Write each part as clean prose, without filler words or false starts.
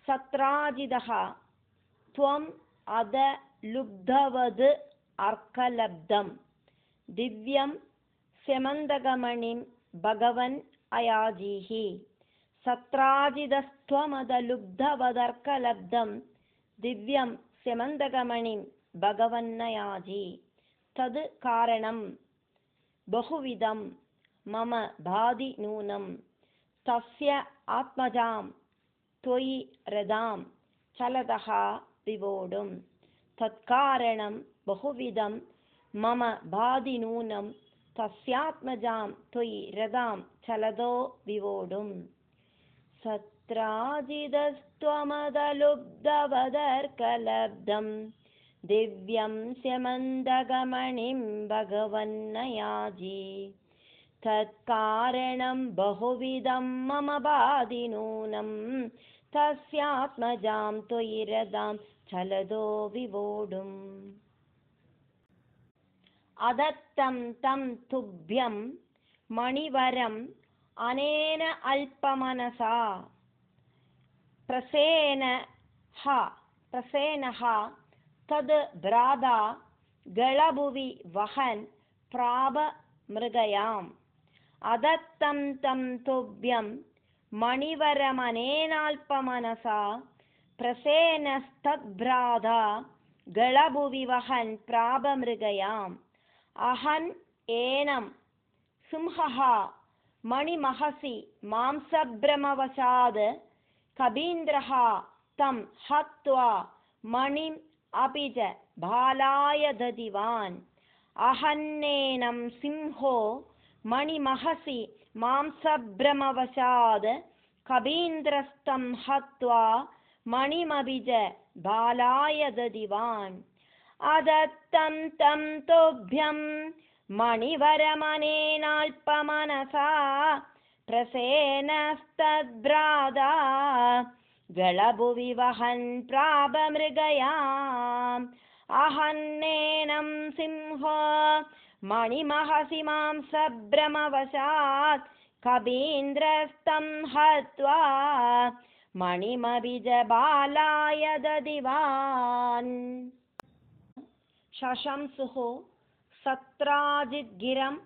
सत्राजिदः त्वम् अद लुब्धवद् अर्कलब्धं दिव्यं स्यमन्दकमणिं भगवन् अयाजीः सत्राजिदस्त्वमदलुब्धवदर्कलब्धं दिव्यं स्यमन्दकमणिं भगवन्नयाजी तद् कारणं बहुविधं मम भाति नूनं तस्य आत्मजां त्वयि रदां चलतः विवोढुं तत्कारणं बहुविधं मम भाति नूनं तस्यात्मजां त्वयि रदां चलदो विवोढुं सत्राजिदस्त्वमदलुब्धवदर्कलब्धं दिव्यं स्यमन्दकमणिं भगवन्नयाजी तत्कारणं बहुविधं मम भाति नूनं तस्यात्मजां त्वयि रदां चलदो विवोढुम् अदत्तं तं तुभ्यं मणिवरम् अनेन अल्पमनसा प्रसेनः तद् भ्राता गलभुवि वहन् प्राप मृगयाम् अदत्तं तं तुभ्यं मणिवरमनेनाल्पमनसा प्रसेनस्तद्भ्राता गलभुवि वहन् प्राप मृगयाम् अहन् एनं सिंहः मणिमहसि मांसभ्रमवशाद् कबीन्द्रः तं हत्वा मणिम् अपि च बालाय ददिवान् अहन्नेनं सिंहो मणिमहसि मांसभ्रमवशाद् कबीन्द्रस्तं हत्वा मणिमपि च बालाय ददिवान् अदत्तं तं तुभ्यं मणिवरमनेनाल्पमनसा प्रसेनस्तद्भ्राता गलभुवि वहन् प्राप मृगयाम् अहन्नेनं सिंहो मणिमहसि मांसभ्रमवशात् कबीन्द्रस्तं हत्वा मणिमपि च बालाय ददिवान् शशंसुः सत्राजिद्गिरम्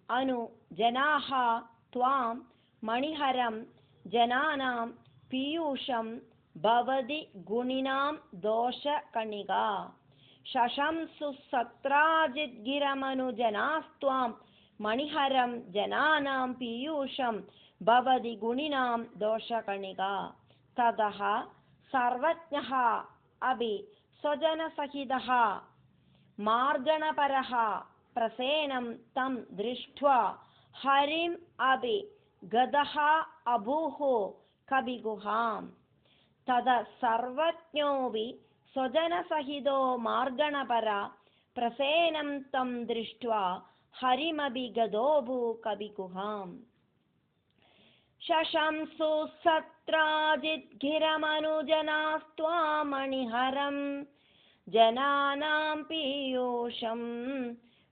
अनु जनाः त्वां मणिहरं जनानां पीयूषं भवति गुणिनां दोषकणिका शशंसुः सत्राजिद्गिरमनुजनास्त्वां मणिहरं जनानां पीयूषं भवति गुणिनां दोषकणिका ततः सर्वज्ञः अपि स्वजनसहितः मार्गणपरः प्रसेनं तं दृष्ट्वा हरिम् अपि गतः अभूः कविगुहाम् तदा सर्वज्ञोऽपि स्वजनसहितो मार्गणपर प्रसेनं तं दृष्ट्वा हरिमपि गतोऽभू कविगुहाम् शशंसु सत्राजिद्गिरमनुजनास्त्वां मणिहरं जनानां पीयूषं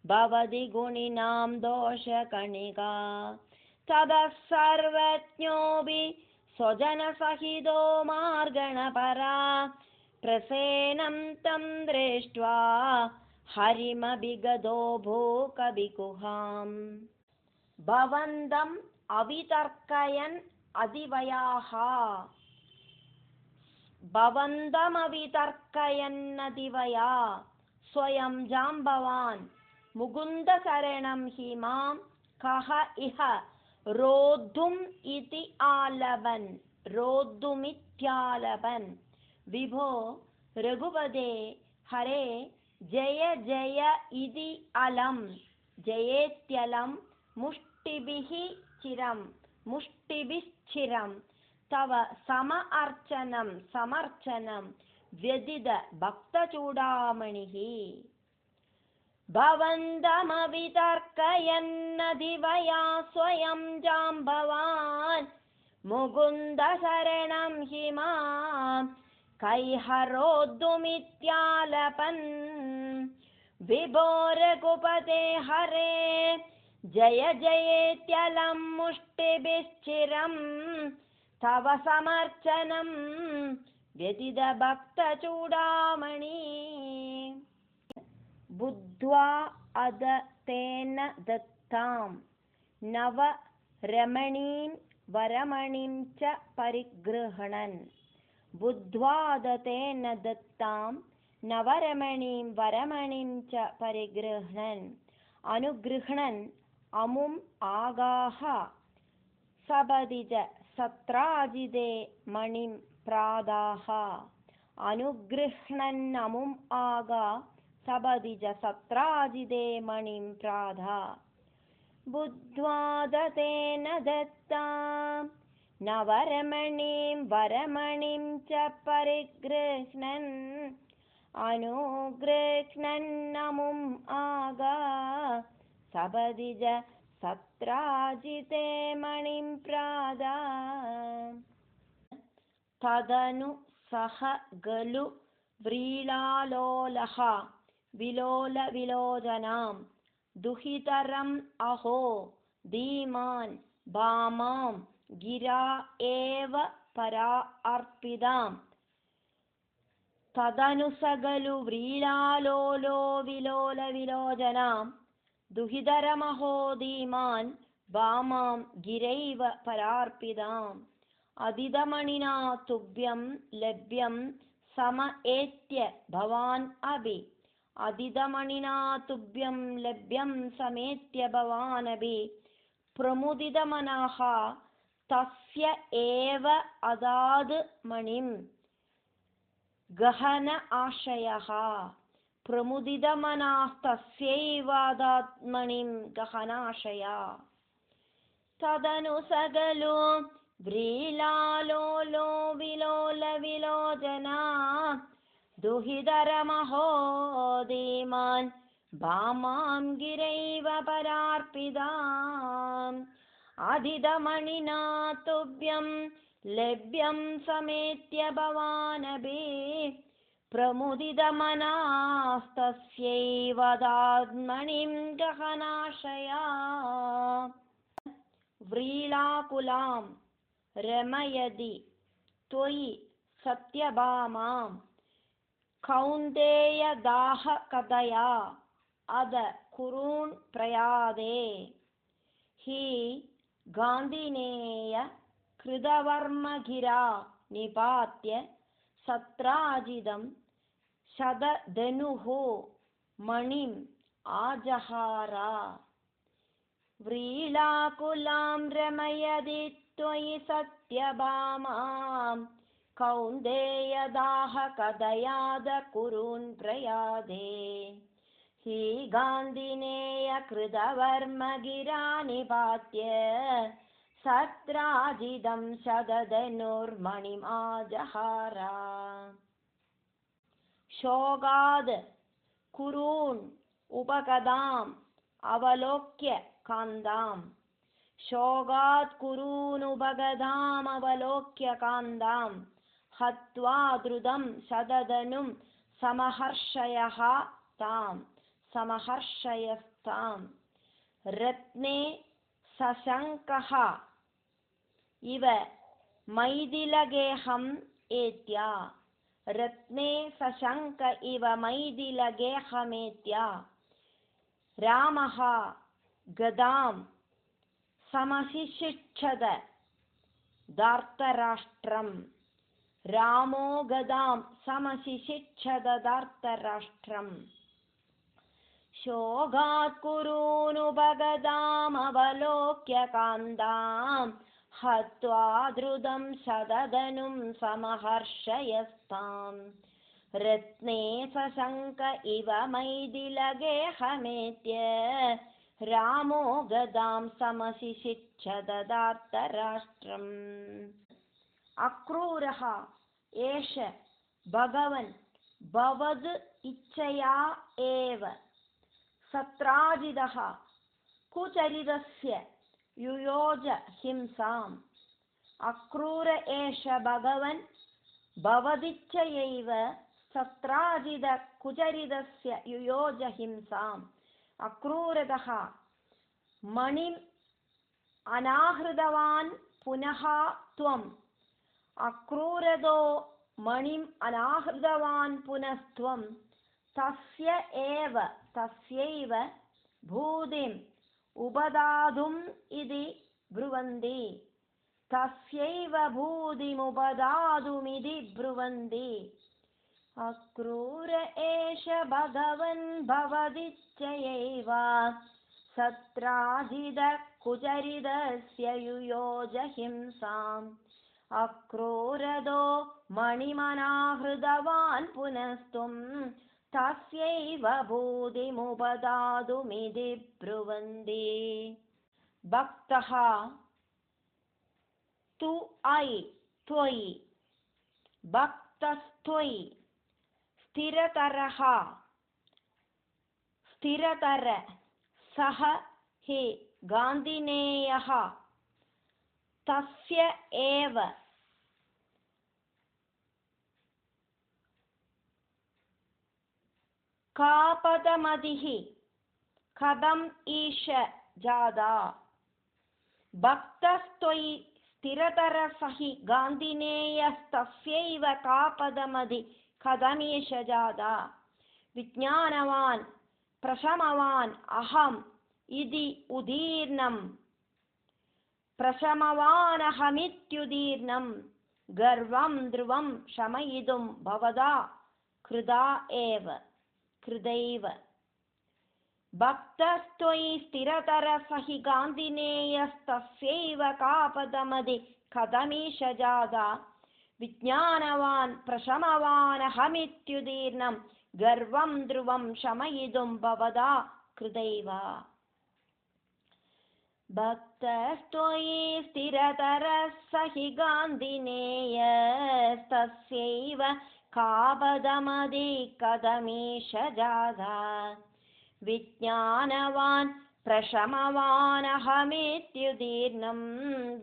भवति गुणिनां दोषकणिका ततः सर्वज्ञोऽपि स्वजनसहितो मार्गणपरा प्रसेनं तं दृष्ट्वा हरिमपि गतोऽभू कविगुहाम् भवन्तम् अवितर्कयन् अदिवयाः भवन्तमवितर्कयन्नदिवया स्वयं जाम्बवान् मुकुन्दशरणं हि मां कः इह रोद्धुम् इति आलभन् रोद्धुमित्यालभन् विभो रघुपते हरे जय जय इति अलं जयेत्यलं मुष्टिभिः चिरं तव सम अर्चनं समर्चनं व्यदित भक्तचूडामणिः भवन्तमवितर्कयन्नदिवया स्वयं जाम्बवान् मुकुन्दशरणं हि मां कैहरोद्धुमित्यालपन् विभो रघुपते हरे जय जयेत्यलं मुष्टिभिश्चिरं तव समर्चनं व्यतितभक्तचूडामणि बुद्ध्वा अद तेन दत्तां नवरमणीं वरमणिं च परिगृह्णन् बुद्ध्वा अद तेन दत्तां नवरमणीं वरमणिं च परिगृह्णन् अनुगृह्णन् अमुम् आगाह सपदिज सत्राजिदे मणिं प्रादाः अनुगृह्णन्नमुम् आगा सपदिज सत्राजिदे मणिं प्राधा बुद्ध्वा दतेन दत्तां नवरमणीं वरमणिं च परिगृह्णन् अनुगृह्णन्नमुम् आगा सपदिज सत्राजिते मणिं प्रादा तदनु सह गलु व्रीळालोलः विलोलविलोचनां दुहितरम् अहो धीमान् भामां गिरा एव परा अर्पिताम् तदनु सगलु व्रीळालोलो विलोलविलोचनां दुहितरमहो धीमान् भामां गिरैव परार्पिताम् अदितमणिना तुभ्यं लभ्यं सम एत्य भवान् अभि अदितमणिना तुभ्यं लभ्यं समेत्य भवान् अभि प्रमुदितमनः तस्य एव अदाद् मणिं गहन आशयः प्रमुदितमनस्तस्यैव अदात् मणिं गहनाशया तदनु सगलु व्रीळालोलो विलोलविलोचना दुहितरमहो धीमान् भामां गिरैव परार्पिताम् अदितमणिना तुभ्यं लभ्यं समेत्य भवानभि प्रमुदितमनास्तस्यैव दाद्मणिं गहनाशया व्रीळाकुलां रमयदि त्वयि सत्यभामां कौन्तेयदाहकथया अद कुरून् प्रयादे हि गान्धिनेय कृतवर्मगिरा निपात्य सत्राजिदं शतधनुः मणिम् आजहारा व्रीळाकुलां रमयदि त्वयि सत्यभामां कौन्तेयदाहकथयाद कुरून् प्रयादे हि गान्धिनेय कृतवर्मगिरा निपात्य सत्राजिदं शतधनुर्मणिम् आजहारा शोकाद् कुरून् उपगदाम् अवलोक्य कान्दां शोकात् कुरून् उपगदाम् अवलोक्य कान्दां हत्वा द्रुतं शतधनुं समहर्षयः तां समहर्षयस्तां रत्ने सशङ्कः इव मैथिलगेहम् एत्या रत्ने सशङ्क इव मैथिलगेहमेत्या रामः गदां समशिशिक्षत धार्तराष्ट्रम् रामो गदां समशिशिक्षत धार्तराष्ट्रम् शोकात् कुरून् उपगदामवलोक्य कान्दां हत्वा द्रुतं शतधनुं समहर्षयस्तां रत्ने सशङ्क इव मैथिलगेहमेत्य रामो गदां समशिशिक्षत धार्तराष्ट्रम् अक्रूरः एष भगवन् भवद् इच्छया एव सत्राजितः कुचरितस्य युयोज हिंसाम् अक्रूर एष भगवन् भवदिच्छयैव सत्राजित कुचरितस्य युयोज हिंसाम् अक्रूरतः मणिम् अनाहृतवान् पुनः त्वं अक्रूरदो मणिम् अनाहृतवान् पुनस्त्वं तस्यैव भूतिम् उपदातुम् इति ब्रुवन्ति तस्यैव भूतिमुपदातुमिति ब्रुवन्ति अक्रूर एष भगवन् भवदिच्छयैव सत्राजितकुचरितस्य युयोज हिंसाम् अक्रूरदो मणिमनाहृतवान् पुनस्त्वं तस्यैव भूतिमुपदातुमिति ब्रुवन्ति भक्तः तु त्वयि भक्तस्त्वयि स्थिरतर सः हि गान्धिनेयः तस्य एव कापदमतिः कथम् ईश जाता भक्तस्त्वयि स्थिरतरसः हि गान्धिनेयस्तस्यैव कापदमति कथमीश जाता विज्ञानवान् प्रशमवान् अहम् इति उदीर्णं प्रशमवानहमित्युदीर्णं गर्वं ध्रुवं शमयितुं भवदा कृदैव भक्तस्त्वयि स्थिरतरसः हि गान्धिनेयस्तस्यैव कापदमति कथमीश जाता विज्ञानवान् प्रशमवानहमित्युदीर्णं गर्वं ध्रुवं शमयितुं भवदा कृदैव भक्तस्त्वयि स्थिरतरसः हि गान्धिनेयस्तस्यैव कापदमति कथमीश जाता विज्ञानवान् प्रशमवानहमित्युदीर्णं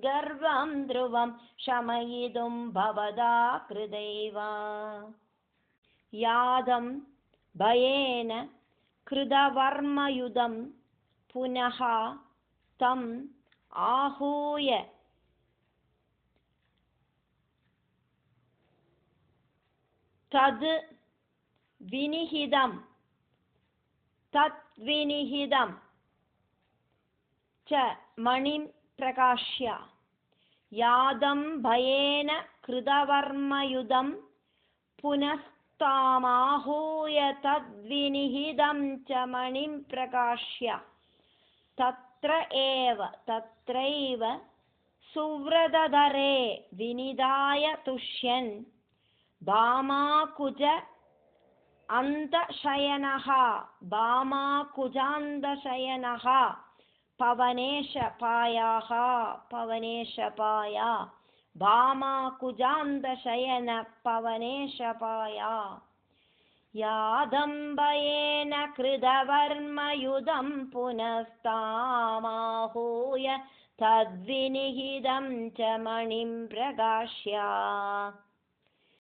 गर्वं ध्रुवं शमयितुं भवदा कृदैव यादं भयेन कृतवर्मयुधं पुनः तम् आहूय तद्विनिहितं च मणिं प्रकाश्य यादं भयेन कृतवर्मयुधं पुनस्तामाहूय तद्विनिहितं च मणिं प्रकाश्य तत्रैव सुव्रतधरे विनिधाय तुष्यन् भामाकुज भामाकुजान्तशयनः पवनेशपाया भामाकुजान्तशयन पवनेशपाया यादम्बयेन कृतवर्मयुधं पुनस्तामाहूय तद्विनिहितं च मणिं प्रकाश्य